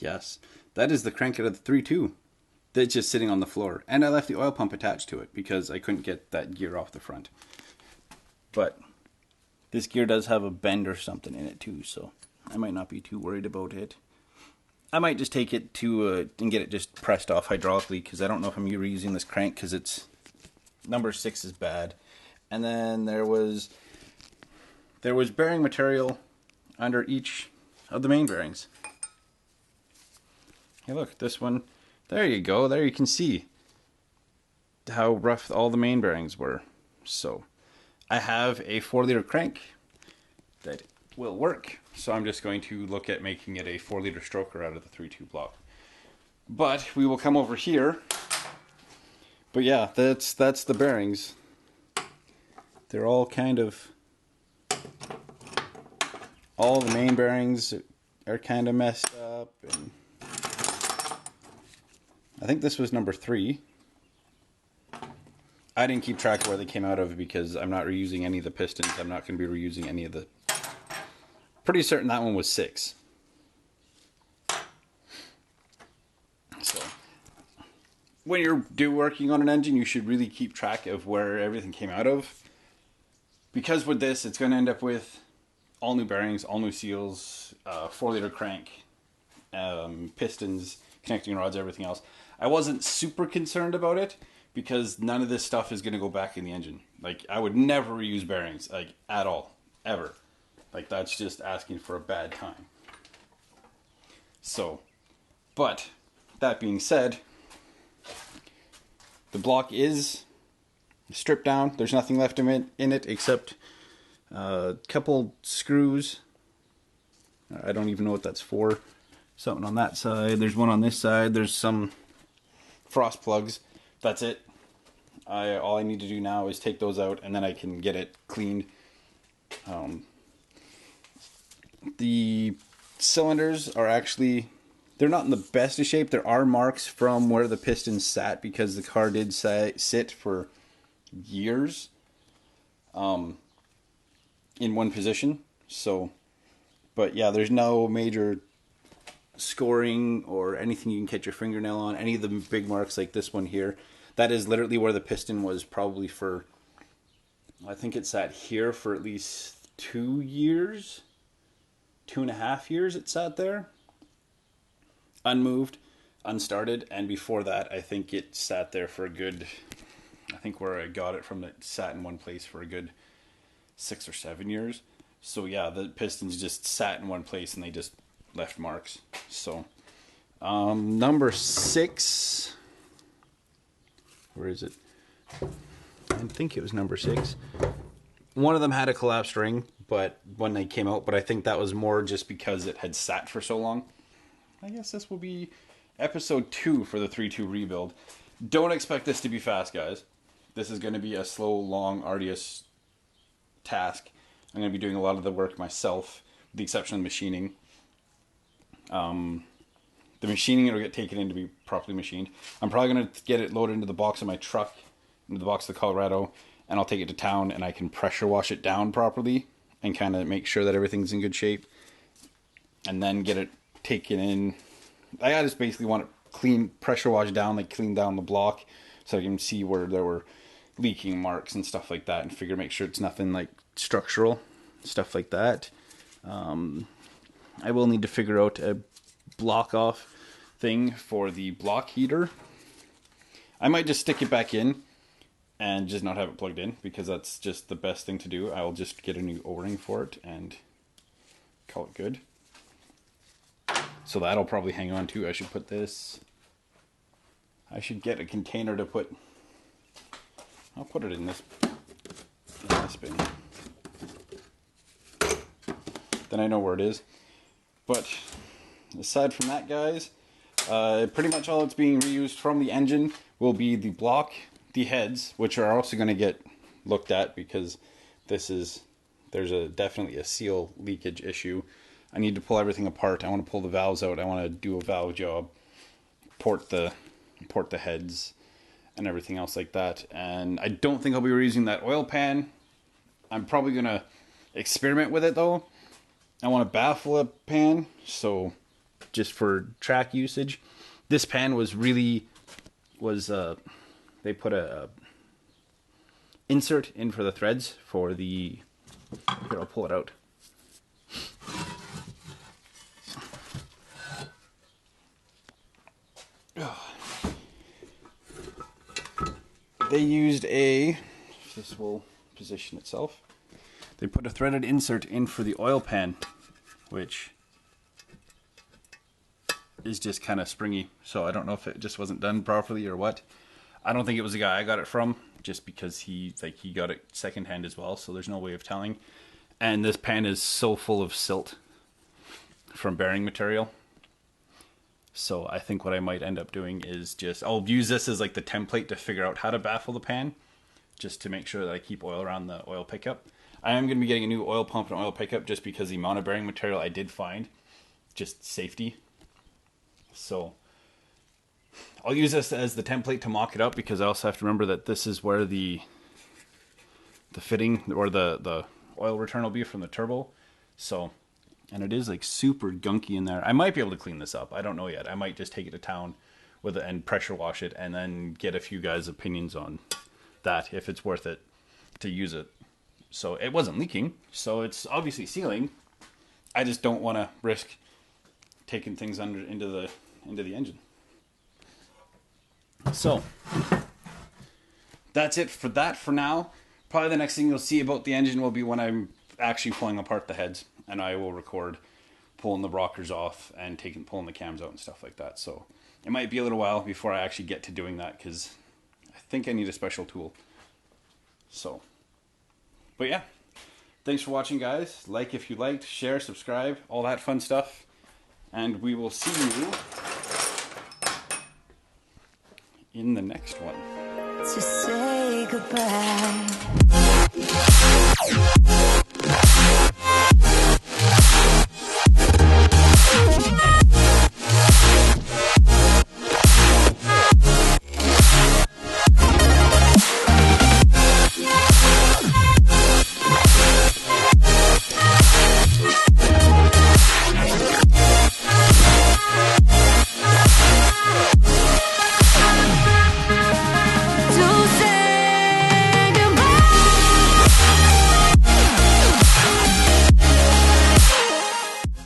Yes, that is the crank out of the 3.2. That's just sitting on the floor. And I left the oil pump attached to it because I couldn't get that gear off the front. But this gear does have a bend or something in it too, so I might not be too worried about it. I might just take it to and get it just pressed off hydraulically, because I don't know if I'm reusing this crank, because it's number 6 is bad. And then there was bearing material under each of the main bearings. Hey, look, this one. There you go. There you can see how rough all the main bearings were. So I have a 4-liter crank that will work. So I'm just going to look at making it a 4-liter stroker out of the 3.2 block. But we will come over here. But yeah, that's the bearings. They're all kind of, all the main bearings are kind of messed up, and I think this was number 3. I didn't keep track of where they came out of because I'm not reusing any of the pistons. I'm not going to be reusing any of the... Pretty certain that one was 6. So, when you're working on an engine, you should really keep track of where everything came out of. Because with this, it's going to end up with all new bearings, all new seals, 4-liter crank, pistons, connecting rods, everything else. I wasn't super concerned about it because none of this stuff is going to go back in the engine. Like, I would never reuse bearings, like, at all, ever. Like, that's just asking for a bad time. So, but that being said, the block is stripped down. There's nothing left in it except a couple screws. I don't even know what that's for. Something on that side. There's one on this side. There's some frost plugs. That's it. All I need to do now is take those out, and then I can get it cleaned. The cylinders are actually, they're not in the best of shape. There are marks from where the pistons sat because the car did sit for years in one position. So, but yeah, there's no major scoring or anything you can catch your fingernail on. Any of the big marks like this one here, that is literally where the piston was probably for, I think it sat here for at least 2 years, 2.5 years it sat there, unmoved, unstarted, and before that I think it sat there for a good, I think where I got it from, it sat in one place for a good 6 or 7 years. So yeah, the pistons just sat in one place and they just left marks. So number 6, where is it? I think it was number 6. One of them had a collapsed ring, but when they came out, but I think that was more just because it had sat for so long. I guess this will be episode 2 for the 3.2 rebuild. Don't expect this to be fast, guys. This is going to be a slow, long, arduous task. I'm going to be doing a lot of the work myself, with the exception of machining. The machining, it'll get taken in to be properly machined. I'm probably going to get it loaded into the box of my truck, into the box of the Colorado, and I'll take it to town and I can pressure wash it down properly and kind of make sure that everything's in good shape. And then get it taken in. I just basically want it clean, pressure washed down, like clean down the block so I can see where there were leaking marks and stuff like that and make sure it's nothing like structural, stuff like that. I will need to figure out a block off thing for the block heater. I might just stick it back in and just not have it plugged in because that's just the best thing to do. I'll just get a new O-ring for it and call it good. So that'll probably hang on too. I should put this, I should get a container to put, I'll put it in this bin. Then I know where it is. But aside from that, guys, pretty much all that's being reused from the engine will be the block, the heads, which are also going to get looked at because there's definitely a seal leakage issue. I need to pull everything apart. I want to pull the valves out. I want to do a valve job, port the heads and everything else like that. And I don't think I'll be reusing that oil pan. I'm probably going to experiment with it though. I want to baffle a pan, so just for track usage. This pan was really, they put a insert in for the threads for the, here, I'll pull it out. They used a, if this will position itself, they put a threaded insert in for the oil pan, which is just kind of springy. So I don't know if it just wasn't done properly or what. I don't think it was the guy I got it from, just because he got it secondhand as well, so there's no way of telling. And this pan is so full of silt from bearing material. So I think what I might end up doing is just, I'll use this as like the template to figure out how to baffle the pan, just to make sure that I keep oil around the oil pickup. I am going to be getting a new oil pump and oil pickup just because the amount of bearing material I did find, just safety. So I'll use this as the template to mock it up, because I also have to remember that this is where the fitting or the oil return will be from the turbo. So, and it is like super gunky in there. I might be able to clean this up. I don't know yet. I might just take it to town with it and pressure wash it, and then get a few guys' opinions on that, if it's worth it to use it. So it wasn't leaking, so it's obviously sealing. I just don't want to risk taking things into the engine. So that's it for that for now. Probably the next thing you'll see about the engine will be when I'm actually pulling apart the heads, and I will record pulling the rockers off and pulling the cams out and stuff like that. So it might be a little while before I actually get to doing that, because I think I need a special tool. So, but yeah, thanks for watching, guys. Like if you liked, share, subscribe, all that fun stuff, and we will see you in the next one. To say goodbye.